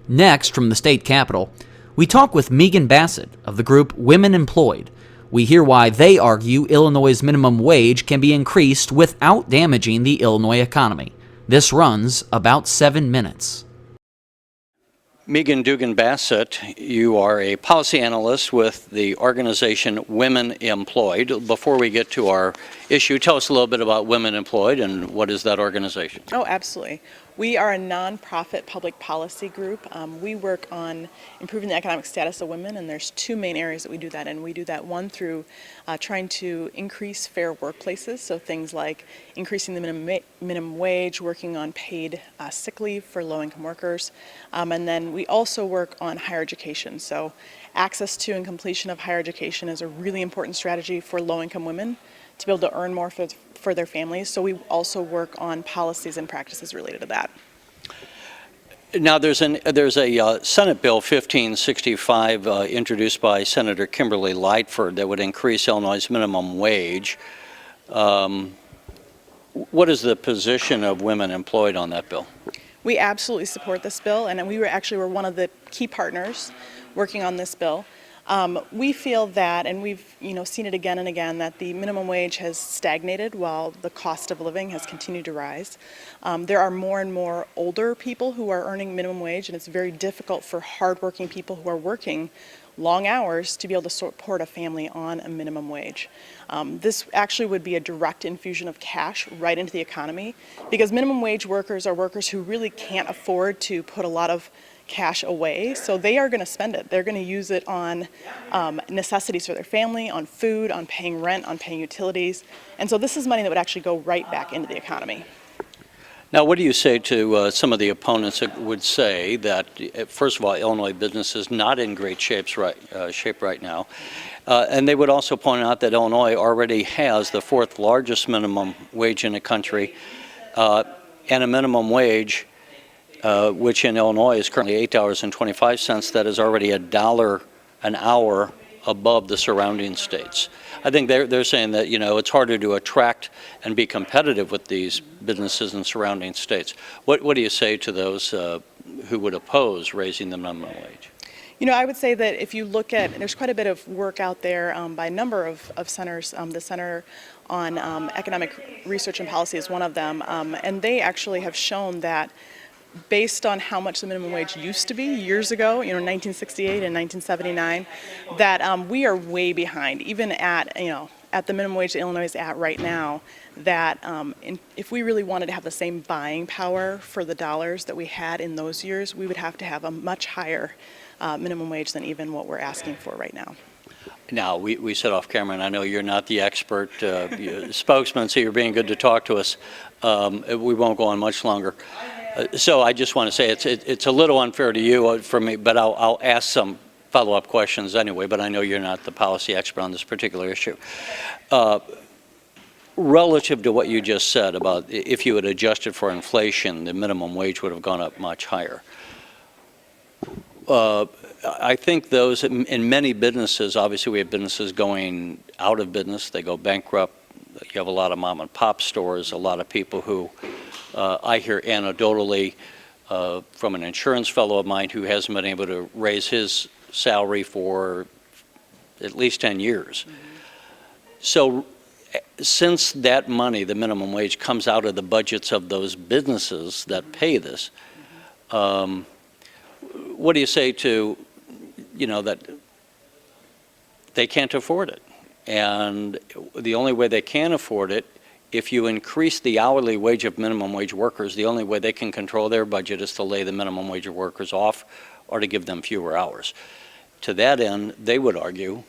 Next, from the state capitol, we talk with Meegan Bassett of the group Women Employed. We hear why they argue Illinois' minimum wage can be increased without damaging the Illinois economy. This runs about 7 minutes. Meegan Dugan Bassett, you are a policy analyst with the organization Women Employed. Before we get to our issue, tell us a little bit about Women Employed and what is that organization? Oh, absolutely. We are a nonprofit public policy group. We work on improving the economic status of women, and there's two main areas that we do that in. We do that one through trying to increase fair workplaces, so things like increasing the minimum wage, working on paid sick leave for low-income workers, and then we also work on higher education. So access to and completion of higher education is a really important strategy for low-income women to be able to earn more for their families. So we also work on policies and practices related to that. Now there's a Senate Bill 1565 introduced by Senator Kimberly Lightford that would increase Illinois' minimum wage. What is the position of Women Employed on that bill? We absolutely support this bill, and we were one of the key partners working on this bill. We feel that, and we've seen it again and again, that the minimum wage has stagnated while the cost of living has continued to rise. There are more and more older people who are earning minimum wage, and it's very difficult for hardworking people who are working long hours to be able to support a family on a minimum wage. This actually would be a direct infusion of cash right into the economy, because minimum wage workers are workers who really can't afford to put a lot of cash away, so they are going to spend it. They're going to use it on necessities for their family, on food, on paying rent, on paying utilities, and so this is money that would actually go right back into the economy. Now, what do you say to some of the opponents that would say that, first of all, Illinois business is not in great shape right now, and they would also point out that Illinois already has the fourth largest minimum wage in the country, and a minimum wage which in Illinois is currently $8.25, that is already $1 an hour above the surrounding states. I think they're saying that it's harder to attract and be competitive with these businesses in surrounding states. What do you say to those who would oppose raising the minimum wage? I would say that if you look at, there's quite a bit of work out there by a number of centers. The Center on Economic Research and Policy is one of them, and they actually have shown that based on how much the minimum wage used to be years ago, 1968 and 1979, that we are way behind, even at the minimum wage that Illinois is at right now, that if we really wanted to have the same buying power for the dollars that we had in those years, we would have to have a much higher minimum wage than even what we're asking for right now. Now, we said off camera, and I know you're not the expert spokesman, so you're being good to talk to us. We won't go on much longer. So I just want to say it's a little unfair to you for me, but I'll ask some follow-up questions anyway, but I know you're not the policy expert on this particular issue. Relative to what you just said about if you had adjusted for inflation, the minimum wage would have gone up much higher. I think those, in many businesses, obviously we have businesses going out of business, they go bankrupt. You have a lot of mom and pop stores, a lot of people who I hear anecdotally from an insurance fellow of mine who hasn't been able to raise his salary for at least 10 years. Mm-hmm. So since that money, the minimum wage, comes out of the budgets of those businesses that pay this, what do you say to, that they can't afford it? And the only way they can afford it, if you increase the hourly wage of minimum wage workers, the only way they can control their budget is to lay the minimum wage workers off or to give them fewer hours. To that end, they would argue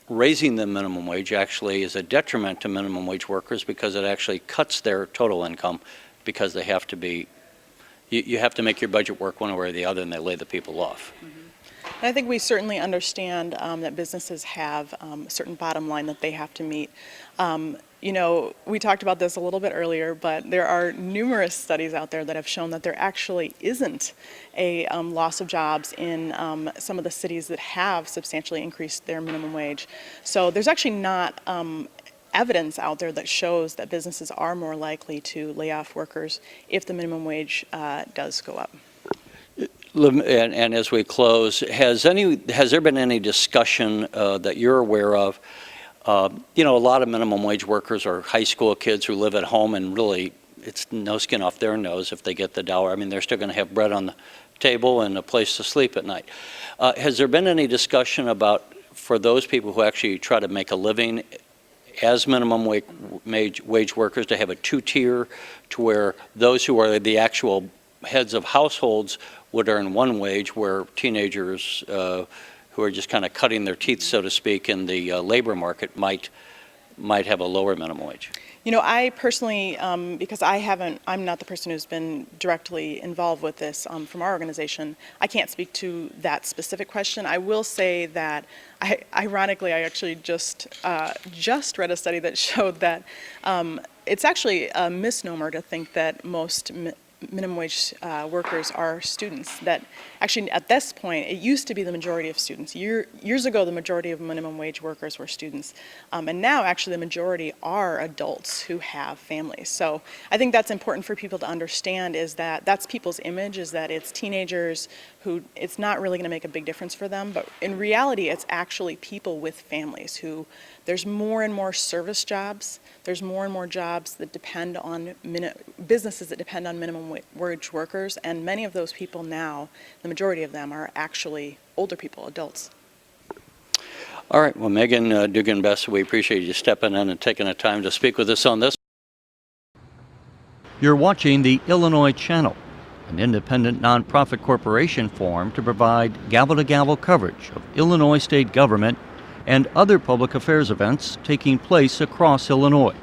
raising the minimum wage actually is a detriment to minimum wage workers because it actually cuts their total income because they have to be, you have to make your budget work one way or the other, and they lay the people off. Mm-hmm. I think we certainly understand that businesses have a certain bottom line that they have to meet. We talked about this a little bit earlier, but there are numerous studies out there that have shown that there actually isn't a loss of jobs in some of the cities that have substantially increased their minimum wage. So there's actually not evidence out there that shows that businesses are more likely to lay off workers if the minimum wage does go up. And as we close, has there been any discussion that you're aware of? A lot of minimum wage workers are high school kids who live at home, and really it's no skin off their nose if they get the dollar. I mean, they're still going to have bread on the table and a place to sleep at night. Has there been any discussion about, for those people who actually try to make a living as minimum wage workers, to have a two-tier, to where those who are the actual heads of households would earn one wage, where teenagers who are just kind of cutting their teeth, so to speak, in the labor market might have a lower minimum wage? I personally, because I'm not the person who's been directly involved with this from our organization, I can't speak to that specific question. I will say that, ironically, I actually just read a study that showed that it's actually a misnomer to think that most minimum wage workers are students. That actually, at this point, it used to be the majority of students. Years ago, the majority of minimum wage workers were students, and now actually the majority are adults who have families. So I think that's important for people to understand, is that that's people's image, is that it's teenagers who it's not really going to make a big difference for them, but in reality, it's actually people with families who, there's more and more service jobs. There's more and more jobs that depend on businesses that depend on minimum wage workers, and many of those people now, the majority of them, are actually older people, adults. All right. Well, Meegan Dugan Bassett, we appreciate you stepping in and taking the time to speak with us on this. You're watching the Illinois Channel, an independent nonprofit corporation formed to provide gavel-to-gavel coverage of Illinois state government and other public affairs events taking place across Illinois.